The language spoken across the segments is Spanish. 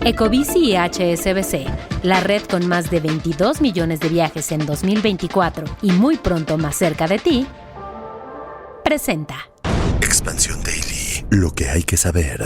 Ecobici y HSBC, la red con más de 22 millones de viajes en 2024 y muy pronto más cerca de ti, presenta Expansión Daily, lo que hay que saber.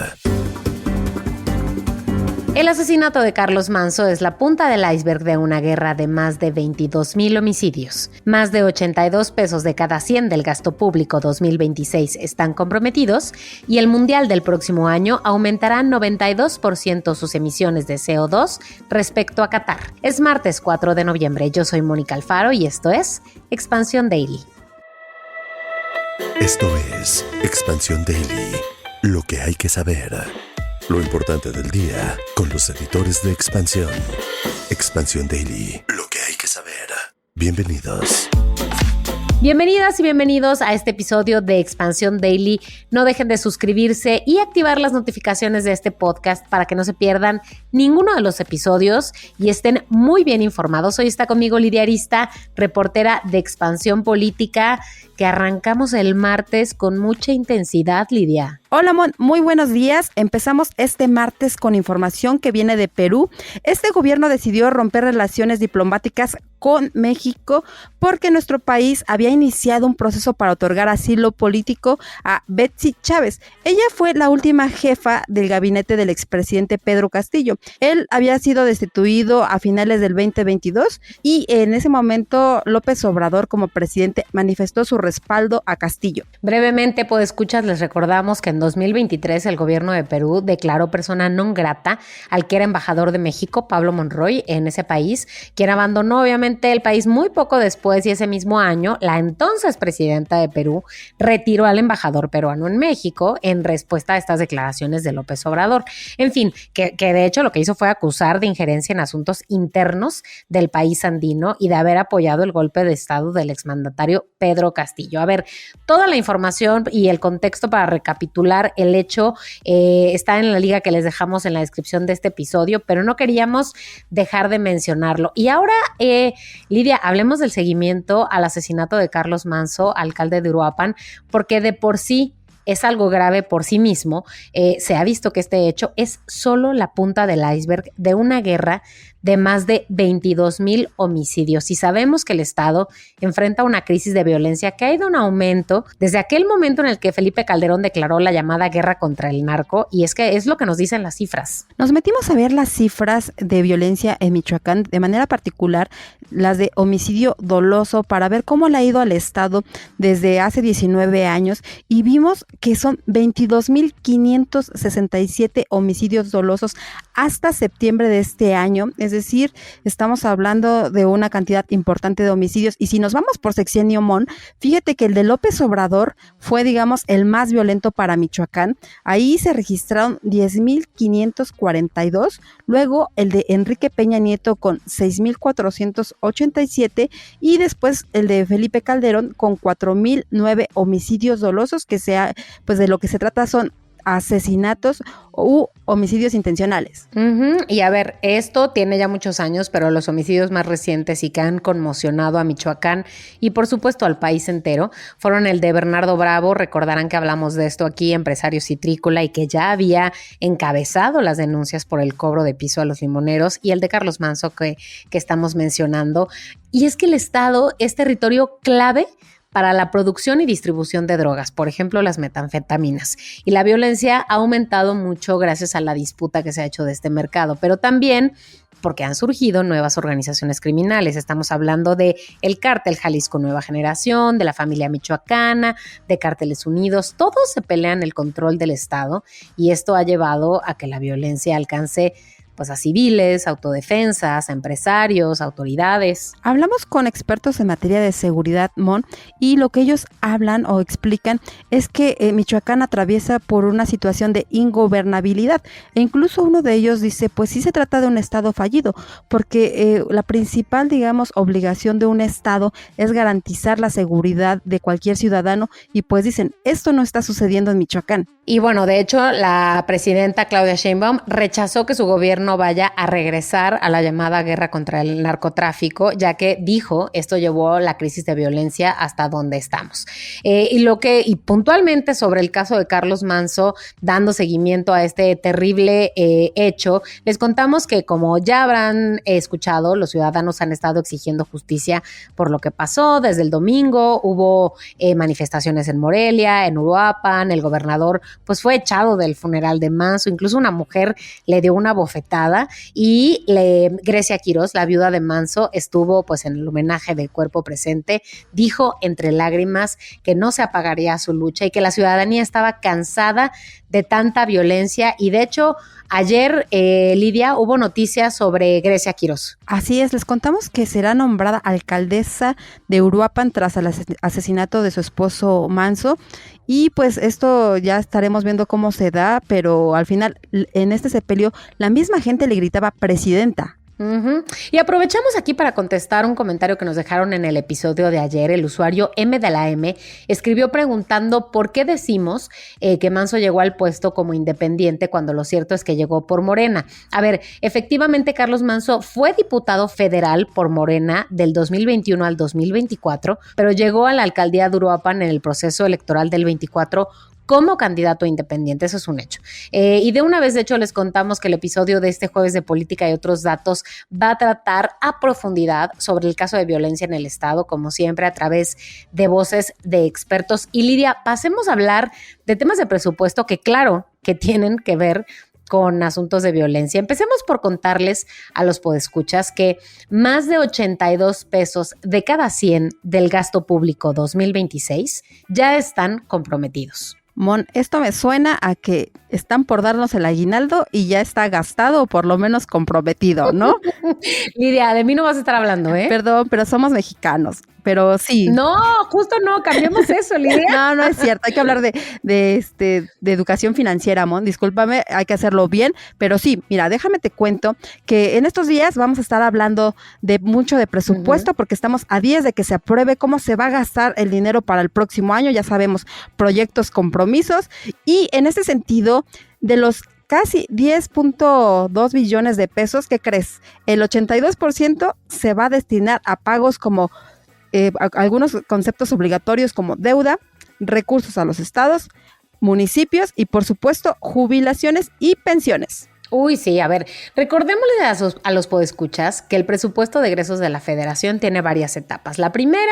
El asesinato de Carlos Manzo es la punta del iceberg de una guerra de más de 22,000 homicidios. Más de 82 pesos de cada 100 del gasto público 2026 están comprometidos y el mundial del próximo año aumentará 92% sus emisiones de CO2 respecto a Qatar. Es martes 4 de noviembre. Yo soy Mónica Alfaro y esto es Expansión Daily. Esto es Expansión Daily, lo que hay que saber. Lo importante del día con los editores de Expansión. Expansión Daily, lo que hay que saber. Bienvenidos. Bienvenidas y bienvenidos a este episodio de Expansión Daily. No dejen de suscribirse y activar las notificaciones de este podcast para que no se pierdan ninguno de los episodios y estén muy bien informados. Hoy está conmigo Lidia Arista, reportera de Expansión Política, que arrancamos el martes con mucha intensidad, Lidia. Hola, Mon, muy buenos días. Empezamos este martes con información que viene de Perú. Este gobierno decidió romper relaciones diplomáticas con México porque nuestro país había iniciado un proceso para otorgar asilo político a Betsy Chávez. Ella fue la última jefa del gabinete del expresidente Pedro Castillo. Él había sido destituido a finales del 2022 y en ese momento López Obrador como presidente manifestó su respaldo a Castillo. Brevemente, podescuchas, les recordamos que en 2023 el gobierno de Perú declaró persona non grata al que era embajador de México, Pablo Monroy, en ese país, quien abandonó obviamente el país muy poco después y ese mismo año la entonces presidenta de Perú retiró al embajador peruano en México en respuesta a estas declaraciones de López Obrador. En fin, que de hecho lo que hizo fue acusar de injerencia en asuntos internos del país andino y de haber apoyado el golpe de estado del exmandatario Pedro Castillo. A ver, toda la información y el contexto para recapitular el hecho está en la liga que les dejamos en la descripción de este episodio, pero no queríamos dejar de mencionarlo. Y ahora, Lidia, hablemos del seguimiento al asesinato de Carlos Manzo, alcalde de Uruapan, porque de por sí es algo grave por sí mismo. Se ha visto que este hecho es solo la punta del iceberg de una guerra de más de 22,000 homicidios. Y sabemos que el Estado enfrenta una crisis de violencia que ha ido en aumento desde aquel momento en el que Felipe Calderón declaró la llamada guerra contra el narco, y es que es lo que nos dicen las cifras. Nos metimos a ver las cifras de violencia en Michoacán, de manera particular las de homicidio doloso, para ver cómo le ha ido al Estado desde hace 19 años, y vimos que son 22,567 homicidios dolosos hasta septiembre de este año. Es decir, estamos hablando de una cantidad importante de homicidios. Y si nos vamos por sexenio, Mon, fíjate que el de López Obrador fue, digamos, el más violento para Michoacán. Ahí se registraron 10,542. Luego el de Enrique Peña Nieto con 6,487. Y después el de Felipe Calderón con 4,009 homicidios dolosos, que pues de lo que se trata son asesinatos u homicidios intencionales. Y a ver, esto tiene ya muchos años, pero los homicidios más recientes y que han conmocionado a Michoacán y por supuesto al país entero fueron el de Bernardo Bravo. Recordarán que hablamos de esto aquí, empresario citrícola, y que ya había encabezado las denuncias por el cobro de piso a los limoneros, y el de Carlos Manzo que estamos mencionando. Y es que el Estado es territorio clave para la producción y distribución de drogas, por ejemplo, las metanfetaminas. Y la violencia ha aumentado mucho gracias a la disputa que se ha hecho de este mercado, pero también porque han surgido nuevas organizaciones criminales. Estamos hablando de el Cártel Jalisco Nueva Generación, de la familia michoacana, de Cárteles Unidos. Todos se pelean el control del Estado y esto ha llevado a que la violencia alcance pues a civiles, autodefensas, a empresarios, autoridades. Hablamos con expertos en materia de seguridad, Mon, y lo que ellos hablan o explican es que Michoacán atraviesa por una situación de ingobernabilidad, e incluso uno de ellos dice, pues sí se trata de un estado fallido, porque la principal, digamos, obligación de un estado es garantizar la seguridad de cualquier ciudadano, y pues dicen, esto no está sucediendo en Michoacán. Y bueno, de hecho, la presidenta Claudia Sheinbaum rechazó que su gobierno vaya a regresar a la llamada guerra contra el narcotráfico, ya que dijo esto llevó la crisis de violencia hasta donde estamos. Y puntualmente sobre el caso de Carlos Manzo, dando seguimiento a este terrible hecho, les contamos que, como ya habrán escuchado, los ciudadanos han estado exigiendo justicia por lo que pasó. Desde el domingo hubo manifestaciones en Morelia, en Uruapan, el gobernador pues fue echado del funeral de Manzo, incluso una mujer le dio una bofetada y Grecia Quirós, la viuda de Manzo, estuvo pues en el homenaje del cuerpo presente, dijo entre lágrimas que no se apagaría su lucha y que la ciudadanía estaba cansada de tanta violencia y de hecho ayer, Lidia, hubo noticias sobre Grecia Quirós. Así es, les contamos que será nombrada alcaldesa de Uruapan tras el asesinato de su esposo Manzo y pues esto ya estaremos viendo cómo se da, pero al final en este sepelio la misma gente le gritaba presidenta. Uh-huh. Y aprovechamos aquí para contestar un comentario que nos dejaron en el episodio de ayer. El usuario M de la M escribió preguntando por qué decimos que Manzo llegó al puesto como independiente cuando lo cierto es que llegó por Morena. A ver, efectivamente Carlos Manzo fue diputado federal por Morena del 2021 al 2024, pero llegó a la alcaldía de Uruapan en el proceso electoral del 24 como candidato independiente, eso es un hecho. Y de una vez, de hecho, les contamos que el episodio de este jueves de política y otros datos va a tratar a profundidad sobre el caso de violencia en el Estado, como siempre, a través de voces de expertos. Y Lidia, pasemos a hablar de temas de presupuesto que, claro, que tienen que ver con asuntos de violencia. Empecemos por contarles a los podescuchas que más de 82 pesos de cada 100 del gasto público 2026 ya están comprometidos. Mon, esto me suena a que están por darnos el aguinaldo y ya está gastado o por lo menos comprometido, ¿no? Lidia, de mí no vas a estar hablando, ¿eh? Perdón, pero somos mexicanos, pero sí. No, justo no, cambiemos eso, Lidia. No es cierto, hay que hablar de educación financiera, Mon, discúlpame, hay que hacerlo bien, pero sí, mira, déjame te cuento que en estos días vamos a estar hablando de mucho de presupuesto porque estamos a días de que se apruebe cómo se va a gastar el dinero para el próximo año, ya sabemos, proyectos, compromisos, y en este sentido, de los casi 10.2 billones de pesos, ¿qué crees? El 82% se va a destinar a pagos como algunos conceptos obligatorios como deuda, recursos a los estados, municipios y por supuesto jubilaciones y pensiones. Uy, sí, a ver, recordémosle a los podescuchas que el presupuesto de egresos de la Federación tiene varias etapas. La primera,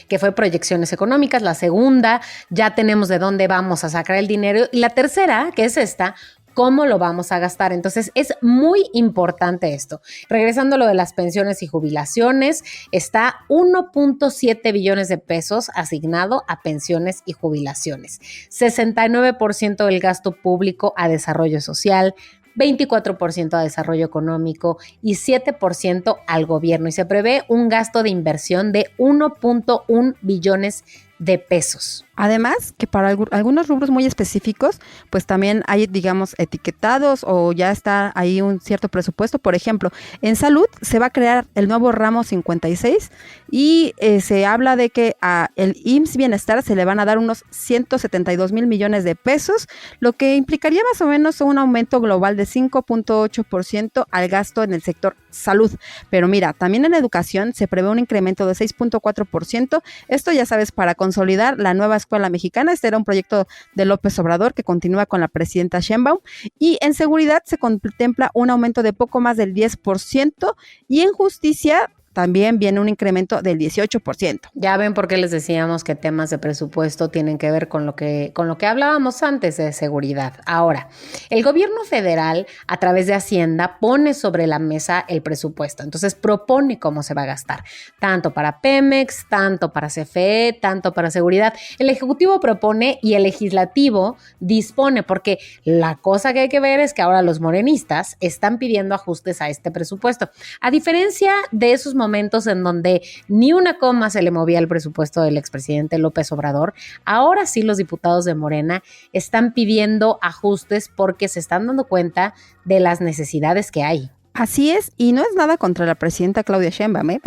que fue proyecciones económicas, la segunda, ya tenemos de dónde vamos a sacar el dinero, y la tercera, que es esta, cómo lo vamos a gastar. Entonces, es muy importante esto. Regresando a lo de las pensiones y jubilaciones, está 1.7 billones de pesos asignado a pensiones y jubilaciones, 69% del gasto público a desarrollo social, 24% a desarrollo económico y 7% al gobierno. Y se prevé un gasto de inversión de 1.1 billones de pesos. Además, que para algunos rubros muy específicos, pues también hay, digamos, etiquetados o ya está ahí un cierto presupuesto. Por ejemplo, en salud se va a crear el nuevo ramo 56 y se habla de que a el IMSS Bienestar se le van a dar unos 172 mil millones de pesos, lo que implicaría más o menos un aumento global de 5.8% al gasto en el sector salud. Pero mira, también en educación se prevé un incremento de 6.4%. Esto ya sabes, para consolidar la nueva escuela mexicana. Este era un proyecto de López Obrador que continúa con la presidenta Sheinbaum. Y en seguridad se contempla un aumento de poco más del 10% y en justicia también viene un incremento del 18%. Ya ven por qué les decíamos que temas de presupuesto tienen que ver con lo que hablábamos antes de seguridad. Ahora, el gobierno federal, a través de Hacienda, pone sobre la mesa el presupuesto. Entonces, propone cómo se va a gastar, tanto para Pemex, tanto para CFE, tanto para seguridad. El Ejecutivo propone y el Legislativo dispone, porque la cosa que hay que ver es que ahora los morenistas están pidiendo ajustes a este presupuesto. A diferencia de esos momentos en donde ni una coma se le movía al presupuesto del expresidente López Obrador, ahora sí los diputados de Morena están pidiendo ajustes porque se están dando cuenta de las necesidades que hay. Así es, y no es nada contra la presidenta Claudia Sheinbaum, ¿eh?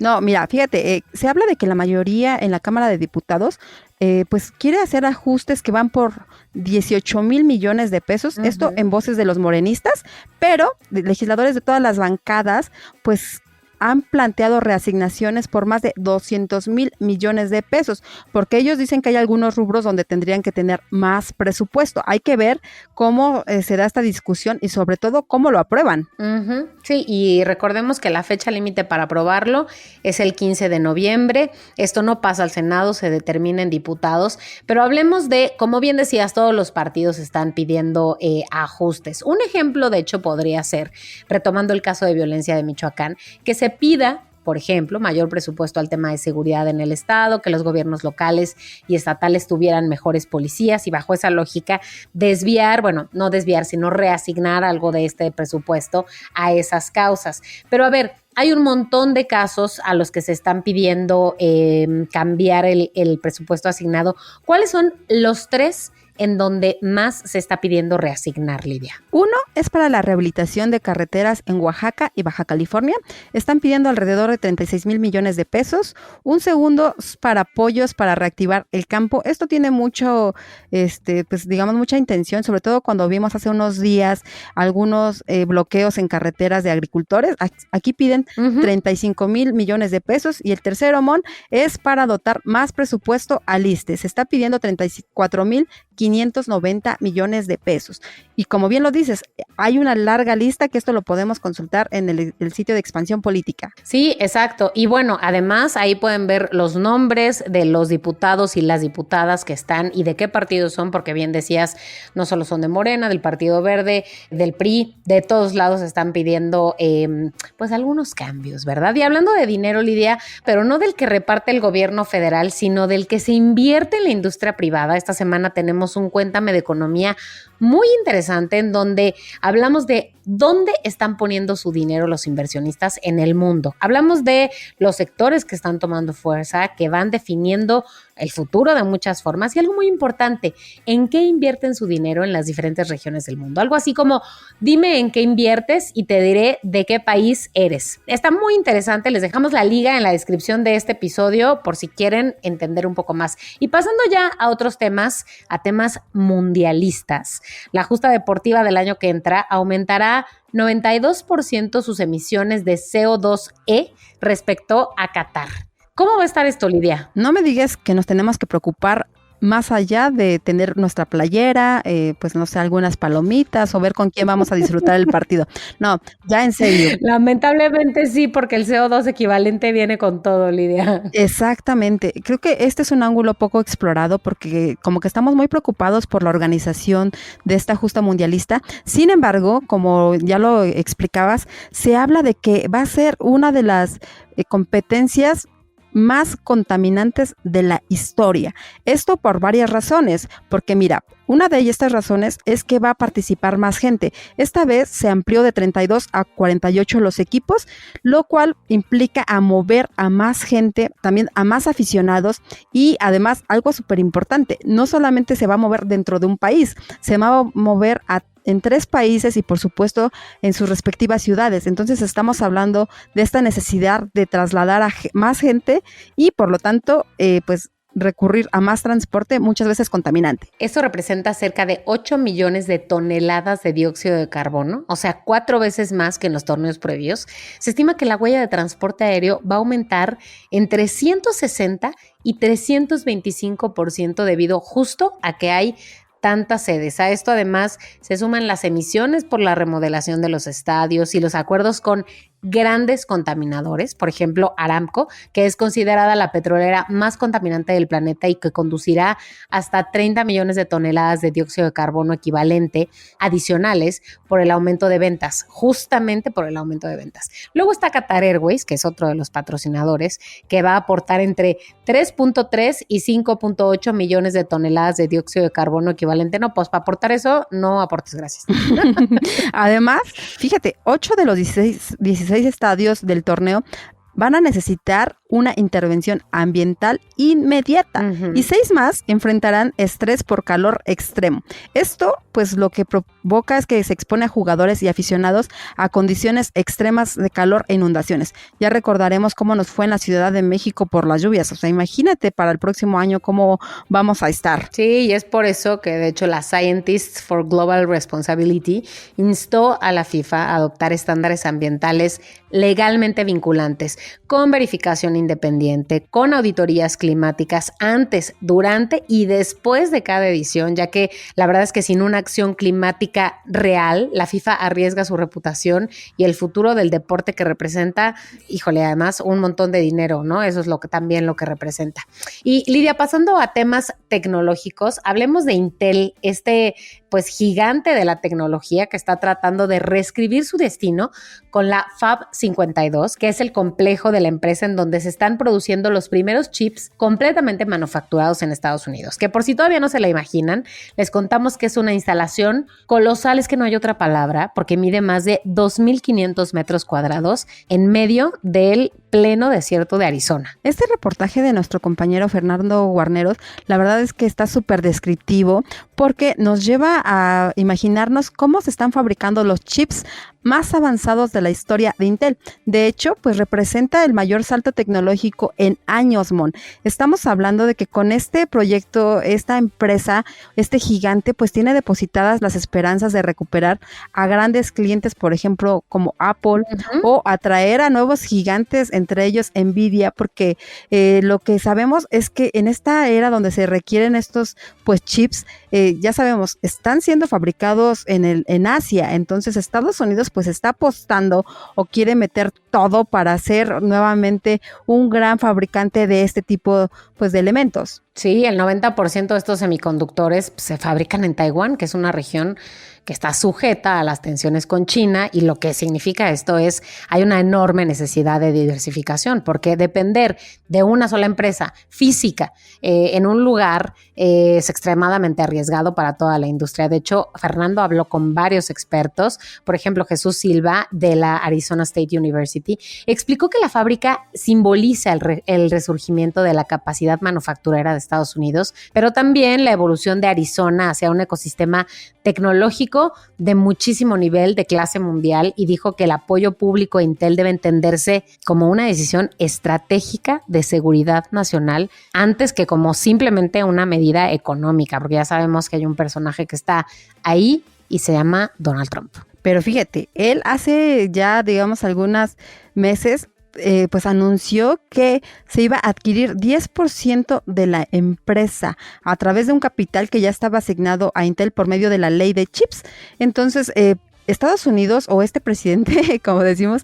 No, mira, fíjate, se habla de que la mayoría en la Cámara de Diputados pues quiere hacer ajustes que van por 18,000 millones de pesos, esto en voces de los morenistas, pero legisladores de todas las bancadas, pues han planteado reasignaciones por más de 200,000 millones de pesos, porque ellos dicen que hay algunos rubros donde tendrían que tener más presupuesto. Hay que ver cómo se da esta discusión y sobre todo cómo lo aprueban. Sí, y recordemos que la fecha límite para aprobarlo es el 15 de noviembre. Esto no pasa al Senado, se determina en diputados, pero hablemos de, como bien decías, todos los partidos están pidiendo ajustes. Un ejemplo, de hecho, podría ser, retomando el caso de violencia de Michoacán, que se pida, por ejemplo, mayor presupuesto al tema de seguridad en el estado, que los gobiernos locales y estatales tuvieran mejores policías y bajo esa lógica no desviar, sino reasignar algo de este presupuesto a esas causas. Pero a ver, hay un montón de casos a los que se están pidiendo cambiar el presupuesto asignado. ¿Cuáles son los 3 en donde más se está pidiendo reasignar, Lidia? Uno es para la rehabilitación de carreteras en Oaxaca y Baja California. Están pidiendo alrededor de 36,000 millones de pesos. Un segundo es para apoyos para reactivar el campo. Esto tiene mucho, mucha intención, sobre todo cuando vimos hace unos días algunos bloqueos en carreteras de agricultores. Aquí piden 35,000 millones de pesos. Y el tercero, Mon, es para dotar más presupuesto al ISSSTE. Se está pidiendo 34,590 millones de pesos. Y como bien lo dices, hay una larga lista que esto lo podemos consultar en el sitio de Expansión Política. Sí, exacto. Y bueno, además ahí pueden ver los nombres de los diputados y las diputadas que están y de qué partidos son, porque bien decías, no solo son de Morena, del Partido Verde, del PRI, de todos lados están pidiendo pues algunos cambios, ¿verdad? Y hablando de dinero, Lidia, pero no del que reparte el gobierno federal, sino del que se invierte en la industria privada. Esta semana tenemos un Cuéntame de Economía muy interesante en donde hablamos de dónde están poniendo su dinero los inversionistas en el mundo. Hablamos de los sectores que están tomando fuerza, que van definiendo el futuro de muchas formas y algo muy importante, ¿en qué invierten su dinero en las diferentes regiones del mundo? Algo así como, dime en qué inviertes y te diré de qué país eres. Está muy interesante, les dejamos la liga en la descripción de este episodio por si quieren entender un poco más. Y pasando ya a otros temas, a temas mundialistas. La justa deportiva del año que entra aumentará 92% sus emisiones de CO2e respecto a Qatar. ¿Cómo va a estar esto, Lidia? No me digas que nos tenemos que preocupar más allá de tener nuestra playera, algunas palomitas o ver con quién vamos a disfrutar el partido. No, ya en serio. Lamentablemente sí, porque el CO2 equivalente viene con todo, Lidia. Exactamente. Creo que este es un ángulo poco explorado porque como que estamos muy preocupados por la organización de esta justa mundialista. Sin embargo, como ya lo explicabas, se habla de que va a ser una de las competencias más contaminantes de la historia. Esto por varias razones, porque mira, una de estas razones es que va a participar más gente. Esta vez se amplió de 32 a 48 los equipos, lo cual implica a mover a más gente, también a más aficionados y además algo súper importante, no solamente se va a mover dentro de un país, se va a mover en 3 países y por supuesto en sus respectivas ciudades. Entonces estamos hablando de esta necesidad de trasladar a más gente y por lo tanto recurrir a más transporte, muchas veces contaminante. Eso representa cerca de 8 millones de toneladas de dióxido de carbono, o sea, 4 veces más que en los torneos previos. Se estima que la huella de transporte aéreo va a aumentar entre 160 y 325% debido justo a que hay tantas sedes. A esto además se suman las emisiones por la remodelación de los estadios y los acuerdos con grandes contaminadores, por ejemplo Aramco, que es considerada la petrolera más contaminante del planeta y que conducirá hasta 30 millones de toneladas de dióxido de carbono equivalente adicionales por el aumento de ventas, justamente por el aumento de ventas. Luego está Qatar Airways, que es otro de los patrocinadores, que va a aportar entre 3.3 y 5.8 millones de toneladas de dióxido de carbono equivalente. No, pues para aportar eso, no aportes, gracias. Además, fíjate, 8 de los 16 estadios del torneo van a necesitar una intervención ambiental inmediata. Y 6 más enfrentarán estrés por calor extremo. Esto, pues lo que provoca es que se expone a jugadores y aficionados a condiciones extremas de calor e inundaciones. Ya recordaremos cómo nos fue en la Ciudad de México por las lluvias. O sea, imagínate para el próximo año cómo vamos a estar. Sí, y es por eso que de hecho la Scientists for Global Responsibility instó a la FIFA a adoptar estándares ambientales legalmente vinculantes, con verificación independiente, con auditorías climáticas antes, durante y después de cada edición, ya que la verdad es que sin una acción climática real, la FIFA arriesga su reputación y el futuro del deporte que representa, híjole, además un montón de dinero, ¿no? Eso es también lo que representa. Y Lidia, pasando a temas tecnológicos, hablemos de Intel, pues gigante de la tecnología que está tratando de reescribir su destino con la Fab 52, que es el complejo de la empresa en donde se están produciendo los primeros chips completamente manufacturados en Estados Unidos, que por si todavía no se la imaginan, les contamos que es una instalación colosal, es que no hay otra palabra, porque mide más de 2.500 metros cuadrados en medio del pleno desierto de Arizona. Este reportaje de nuestro compañero Fernando Guarneros, la verdad es que está súper descriptivo porque nos lleva a imaginarnos cómo se están fabricando los chips más avanzados de la historia de Intel. De hecho, pues representa el mayor salto tecnológico en años, Mon. Estamos hablando de que con este proyecto, esta empresa, este gigante, pues tiene depositadas las esperanzas de recuperar a grandes clientes, por ejemplo, como Apple, o atraer a nuevos gigantes, entre ellos Nvidia, porque lo que sabemos es que en esta era donde se requieren estos pues chips, ya sabemos, están siendo fabricados en Asia. Entonces Estados Unidos pues está apostando o quiere meter todo para ser nuevamente un gran fabricante de este tipo pues de elementos. Sí, el 90% de estos semiconductores se fabrican en Taiwán, que es una región que está sujeta a las tensiones con China, y lo que significa esto es hay una enorme necesidad de diversificación, porque depender de una sola empresa física en un lugar es extremadamente arriesgado para toda la industria. De hecho, Fernando habló con varios expertos, por ejemplo, Jesús Silva de la Arizona State University, explicó que la fábrica simboliza el resurgimiento de la capacidad manufacturera de Estados Unidos, pero también la evolución de Arizona hacia un ecosistema tecnológico de muchísimo nivel, de clase mundial, y dijo que el apoyo público a Intel debe entenderse como una decisión estratégica de seguridad nacional antes que como simplemente una medida económica, porque ya sabemos que hay un personaje que está ahí y se llama Donald Trump. Pero fíjate, él hace ya, digamos, algunos meses pues anunció que se iba a adquirir 10% de la empresa a través de un capital que ya estaba asignado a Intel por medio de la ley de chips. Entonces, Estados Unidos, o este presidente, como decimos,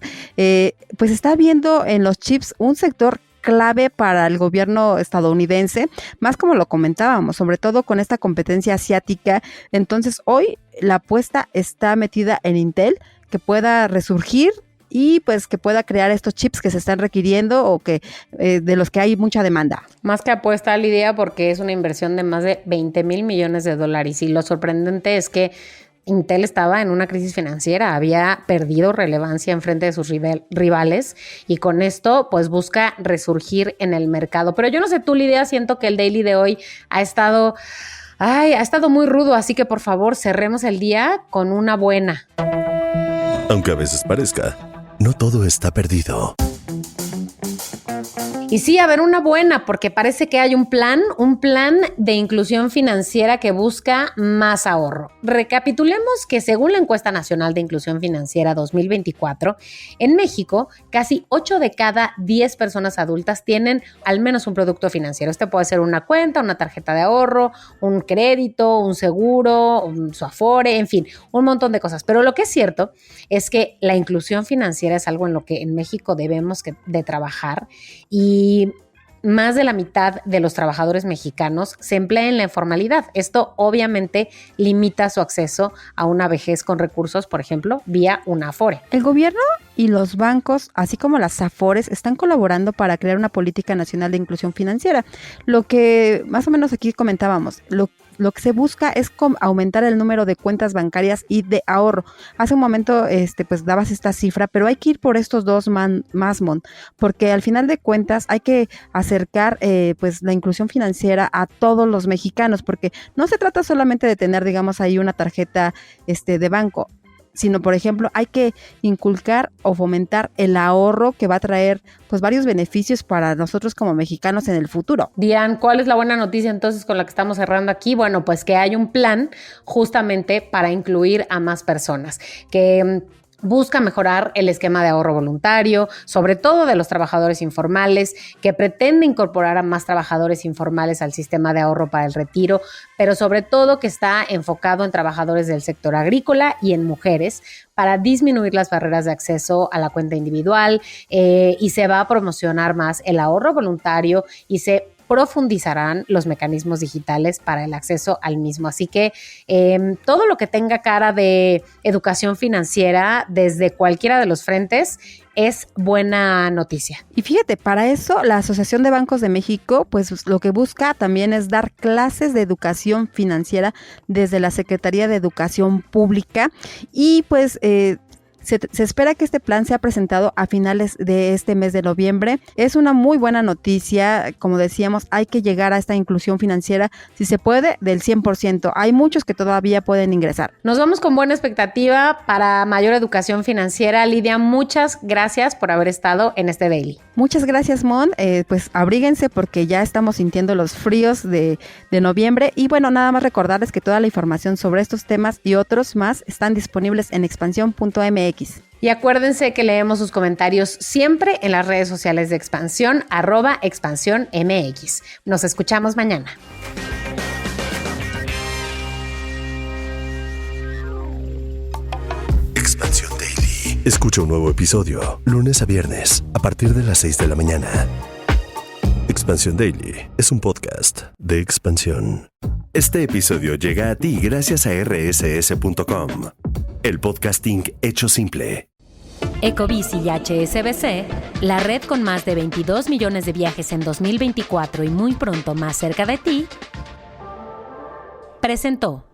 pues está viendo en los chips un sector clave para el gobierno estadounidense, más como lo comentábamos, sobre todo con esta competencia asiática. Entonces, hoy la apuesta está metida en Intel, que pueda resurgir y pues que pueda crear estos chips que se están requiriendo o que de los que hay mucha demanda. Más que apuesta, Lidia, porque es una inversión de más de $20,000 millones. Y lo sorprendente es que Intel estaba en una crisis financiera, había perdido relevancia en frente de sus rivales, y con esto pues busca resurgir en el mercado. Pero yo no sé tú, Lidia, siento que el Daily de hoy ha estado muy rudo, así que por favor cerremos el día con una buena. Aunque a veces parezca, no todo está perdido. Y sí, a ver, una buena, porque parece que hay un plan de inclusión financiera que busca más ahorro. Recapitulemos que según la Encuesta Nacional de Inclusión Financiera 2024, en México, casi 8 de cada 10 personas adultas tienen al menos un producto financiero. Este puede ser una cuenta, una tarjeta de ahorro, un crédito, un seguro, su Afore, en fin, un montón de cosas. Pero lo que es cierto es que la inclusión financiera es algo en lo que en México debemos de trabajar, y más de la mitad de los trabajadores mexicanos se emplean en la informalidad. Esto obviamente limita su acceso a una vejez con recursos, por ejemplo, vía una Afore. El gobierno y los bancos, así como las Afores, están colaborando para crear una política nacional de inclusión financiera. Lo que más o menos aquí comentábamos, lo que se busca es aumentar el número de cuentas bancarias y de ahorro. Hace un momento pues dabas esta cifra, pero hay que ir por estos dos más, porque al final de cuentas hay que acercar pues la inclusión financiera a todos los mexicanos, porque no se trata solamente de tener, digamos, ahí una tarjeta de banco, sino, por ejemplo, hay que inculcar o fomentar el ahorro que va a traer pues varios beneficios para nosotros como mexicanos en el futuro. Diane, ¿cuál es la buena noticia entonces con la que estamos cerrando aquí? Bueno, pues que hay un plan justamente para incluir a más personas, que busca mejorar el esquema de ahorro voluntario, sobre todo de los trabajadores informales, que pretende incorporar a más trabajadores informales al sistema de ahorro para el retiro, pero sobre todo que está enfocado en trabajadores del sector agrícola y en mujeres para disminuir las barreras de acceso a la cuenta individual y se va a promocionar más el ahorro voluntario y se profundizarán los mecanismos digitales para el acceso al mismo. Así que todo lo que tenga cara de educación financiera desde cualquiera de los frentes es buena noticia. Y fíjate, para eso la Asociación de Bancos de México, pues lo que busca también es dar clases de educación financiera desde la Secretaría de Educación Pública y pues se espera que este plan sea presentado a finales de este mes de noviembre. Es una muy buena noticia. Como decíamos, hay que llegar a esta inclusión financiera, si se puede, del 100%. Hay muchos que todavía pueden ingresar. Nos vamos con buena expectativa para mayor educación financiera. Lidia, muchas gracias por haber estado en este Daily. Muchas gracias, Mon. Pues abríguense porque ya estamos sintiendo los fríos de noviembre. Y bueno, nada más recordarles que toda la información sobre estos temas y otros más están disponibles en expansión.mx. Y acuérdense que leemos sus comentarios siempre en las redes sociales de Expansión, @expansiónmx. Nos escuchamos mañana. Expansión Daily. Escucha un nuevo episodio lunes a viernes a partir de las 6 de la mañana. Expansión Daily es un podcast de Expansión. Este episodio llega a ti gracias a rss.com. El podcasting hecho simple. Ecobici y HSBC, la red con más de 22 millones de viajes en 2024 y muy pronto más cerca de ti, presentó.